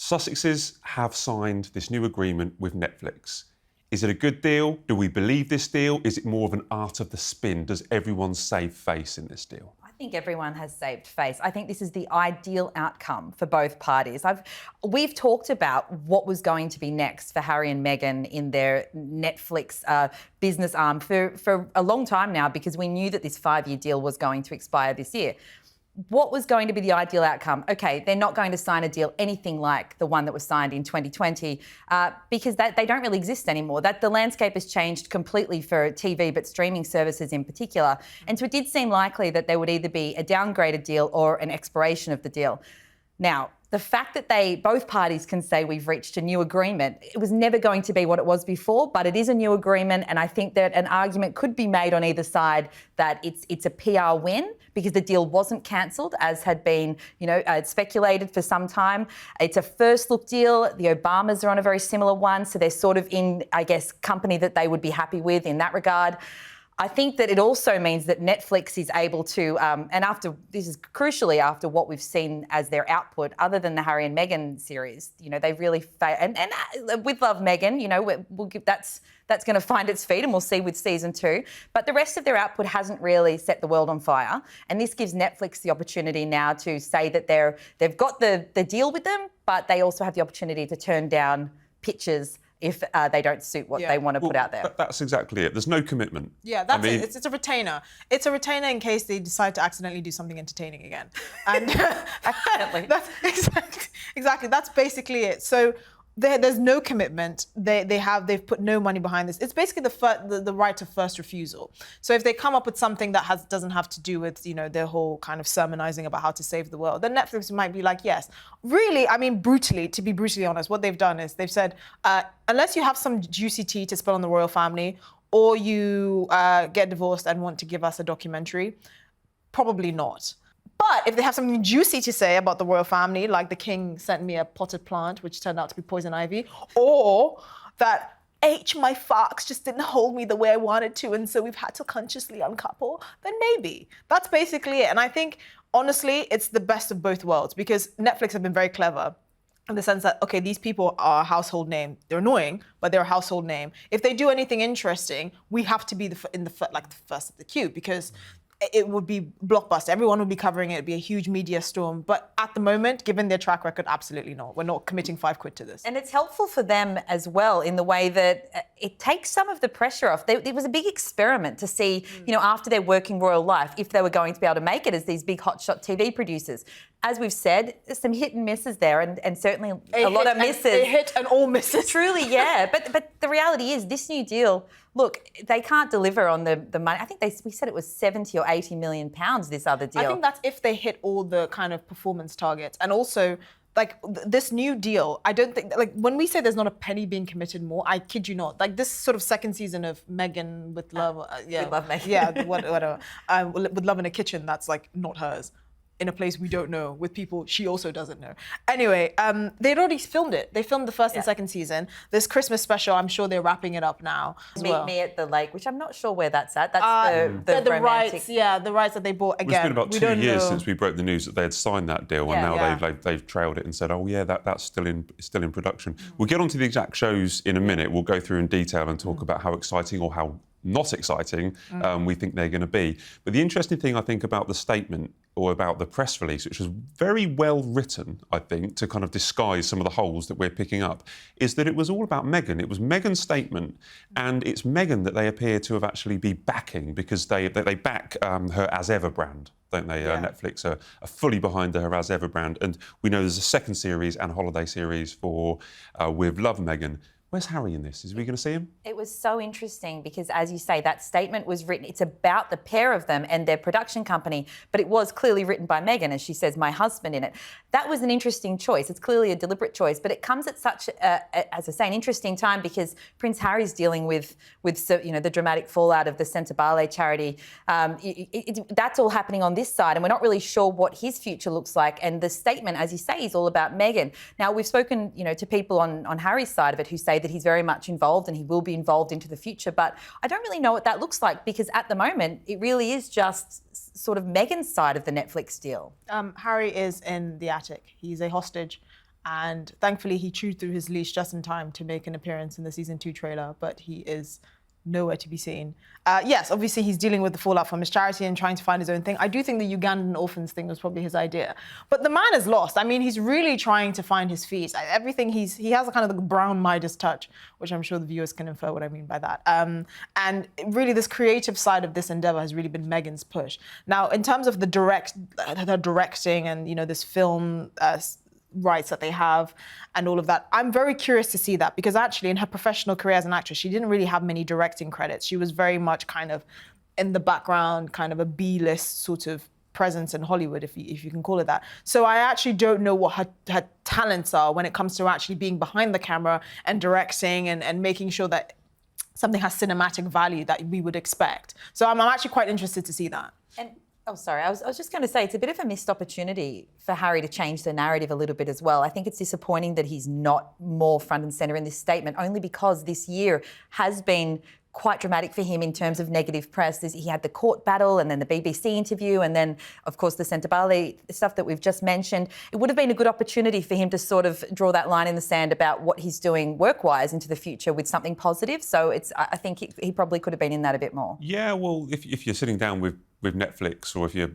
Sussexes have signed this new agreement with Netflix. Is it a good deal? Do we believe this deal? Is it more of an art of the spin? Does everyone save face in this deal? I think everyone has saved face. I think this is the ideal outcome for both parties. We've talked about what was going to be next for Harry and Meghan in their Netflix business arm for a long time now, because we knew that this 5-year deal was going to expire this year. What was going to be the ideal outcome? Okay, they're not going to sign a deal anything like the one that was signed in 2020 because they don't really exist anymore. That the landscape has changed completely for TV, but streaming services in particular. And so it did seem likely that there would either be a downgraded deal or an expiration of the deal. Now, the fact that both parties can say we've reached a new agreement, it was never going to be what it was before, but it is a new agreement, and I think that an argument could be made on either side that it's a PR win because the deal wasn't cancelled, as had been, speculated for some time. It's a first look deal. The Obamas are on a very similar one, so they're sort of in, I guess, company that they would be happy with in that regard. I think that it also means that Netflix is able to, this is crucially after what we've seen as their output, other than the Harry and Meghan series, they really and with Love Meghan, we'll give that's going to find its feet, and we'll see with season 2. But the rest of their output hasn't really set the world on fire, and this gives Netflix the opportunity now to say that they've got the deal with them, but they also have the opportunity to turn down pitches if they don't suit what they want to put out there. That's exactly it. There's no commitment. Yeah, that's it. It's a retainer. It's a retainer in case they decide to accidentally do something entertaining again. And accidentally. That's exactly. That's basically it. So there's no commitment. They've put no money behind this. It's basically the right of first refusal. So if they come up with something that doesn't have to do with their whole kind of sermonizing about how to save the world, then Netflix might be like, yes. Really, I mean, to be brutally honest, what they've done is they've said, unless you have some juicy tea to spill on the royal family, or you get divorced and want to give us a documentary, probably not. But if they have something juicy to say about the royal family, like the king sent me a potted plant, which turned out to be poison ivy, or that my fox just didn't hold me the way I wanted to, and so we've had to consciously uncouple, then maybe. That's basically it. And I think, honestly, it's the best of both worlds, because Netflix have been very clever in the sense that, okay, these people are a household name. They're annoying, but they're a household name. If they do anything interesting, we have to be the first of the queue, because it would be blockbuster. Everyone would be covering it. It'd be a huge media storm. But at the moment, given their track record, absolutely not. We're not committing £5 to this. And it's helpful for them as well in the way that it takes some of the pressure off. It was a big experiment to see, after their working royal life, if they were going to be able to make it as these big hotshot TV producers. As we've said, there's some hit and misses there, and certainly a lot of misses. A hit and all misses. Truly, yeah. But the reality is, this new deal, look, they can't deliver on the money. I think we said it was 70 or 80 million pounds, this other deal. I think that's if they hit all the kind of performance targets. And also, this new deal, I don't think, when we say there's not a penny being committed more, I kid you not. This sort of second season of Meghan with Love. With Love Meghan. Yeah, whatever. With Love in a Kitchen, that's not hers. In a place we don't know, with people she also doesn't know. Anyway, they'd already filmed it. They filmed the first and second season. This Christmas special, I'm sure they're wrapping it up now. Meet Me at the Lake, which I'm not sure where that's at. That's the romantic... the rights that they bought. Again, it's been about 2 years since we broke the news that they had signed that deal, and now they've trailed it and said, oh yeah, that's still in production. We'll get onto the exact shows in a minute. We'll go through in detail and talk about how exciting or how not exciting we think they're going to be. But the interesting thing, I think, about the statement or about the press release, which was very well written, I think, to kind of disguise some of the holes that we're picking up, is that it was all about Meghan. It was Meghan's statement, and it's Meghan that they appear to have actually be backing, because they back her As Ever brand, don't they? Netflix are fully behind her As Ever brand, and we know there's a second series and holiday series for with Love Meghan. Where's Harry in this? Is we going to see him? It was so interesting because, as you say, that statement was written. It's about the pair of them and their production company, but it was clearly written by Meghan, as she says, my husband in it. That was an interesting choice. It's clearly a deliberate choice, but it comes at such, as I say, an interesting time because Prince Harry's dealing with the dramatic fallout of the Centre Ballet charity. That's all happening on this side, and we're not really sure what his future looks like. And the statement, as you say, is all about Meghan. Now, we've spoken, to people on Harry's side of it who say that he's very much involved and he will be involved into the future. But I don't really know what that looks like because at the moment it really is just sort of Meghan's side of the Netflix deal. Harry is in the attic. He's a hostage And thankfully, he chewed through his leash just in time to make an appearance in the season 2 trailer, but he is nowhere to be seen. Yes, obviously he's dealing with the fallout from his charity and trying to find his own thing. I do think the Ugandan orphans thing was probably his idea. But the man is lost. I mean, he's really trying to find his feet. Everything he has a kind of the brown Midas touch, which I'm sure the viewers can infer what I mean by that. And really this creative side of this endeavor has really been Meghan's push. Now, in terms of the directing and, you know, this film rights that they have and all of that, I'm very curious to see that, because actually in her professional career as an actress, she didn't really have many directing credits. She was very much kind of in the background, kind of a B-list sort of presence in Hollywood, if you can call it that. So I actually don't know what her talents are when it comes to actually being behind the camera and directing and making sure that something has cinematic value that we would expect. So I'm actually quite interested to see that. And oh, sorry. I was just going to say it's a bit of a missed opportunity for Harry to change the narrative a little bit as well. I think it's disappointing that he's not more front and centre in this statement, only because this year has been quite dramatic for him in terms of negative press. He had the court battle and then the BBC interview and then, of course, the Centabali stuff that we've just mentioned. It would have been a good opportunity for him to sort of draw that line in the sand about what he's doing work-wise into the future with something positive. So I think he probably could have been in that a bit more. Yeah, well, if you're sitting down with Netflix, or if you're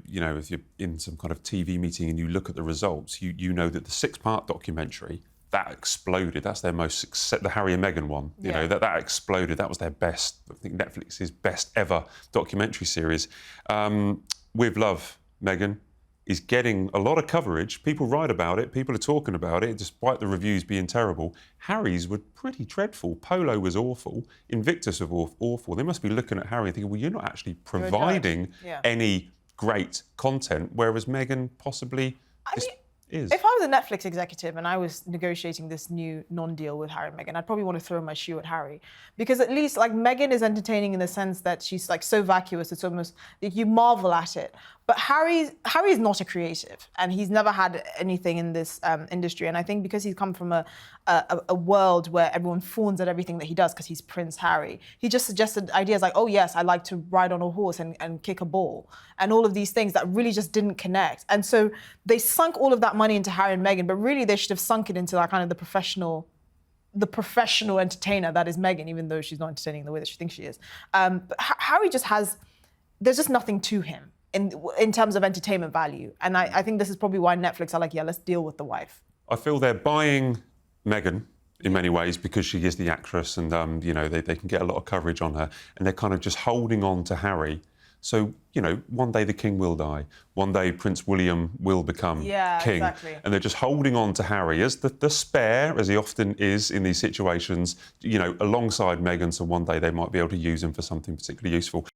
in some kind of TV meeting and you look at the results, you know that the 6-part documentary that exploded. That's their most success. The Harry and Meghan one, you know, that exploded. That was their best. I think Netflix's best ever documentary series. With Love, Meghan is getting a lot of coverage. People write about it. People are talking about it, despite the reviews being terrible. Harry's were pretty dreadful. Polo was awful. Invictus was awful. They must be looking at Harry and thinking, well, you're not actually providing any great content, whereas Meghan possibly is. If I was a Netflix executive and I was negotiating this new non-deal with Harry and Meghan, I'd probably want to throw my shoe at Harry, because at least like Meghan is entertaining in the sense that she's like so vacuous, it's almost like you marvel at it. But Harry is not a creative, and he's never had anything in this industry. And I think because he's come from a world where everyone fawns at everything that he does because he's Prince Harry, he just suggested ideas like, oh yes, I like to ride on a horse and kick a ball, and all of these things that really just didn't connect. And so they sunk all of that money into Harry and Meghan, but really they should have sunk it into that kind of the professional entertainer that is Meghan, even though she's not entertaining the way that she thinks she is. But Harry just there's just nothing to him in terms of entertainment value. And I think this is probably why Netflix are like, yeah, let's deal with the wife. I feel they're buying Meghan in many ways because she is the actress, and you know, they can get a lot of coverage on her, and they're kind of just holding on to Harry. So, you know, one day the king will die. One day Prince William will become king. Exactly. And they're just holding on to Harry as the spare, as he often is in these situations, you know, alongside Meghan, so one day they might be able to use him for something particularly useful.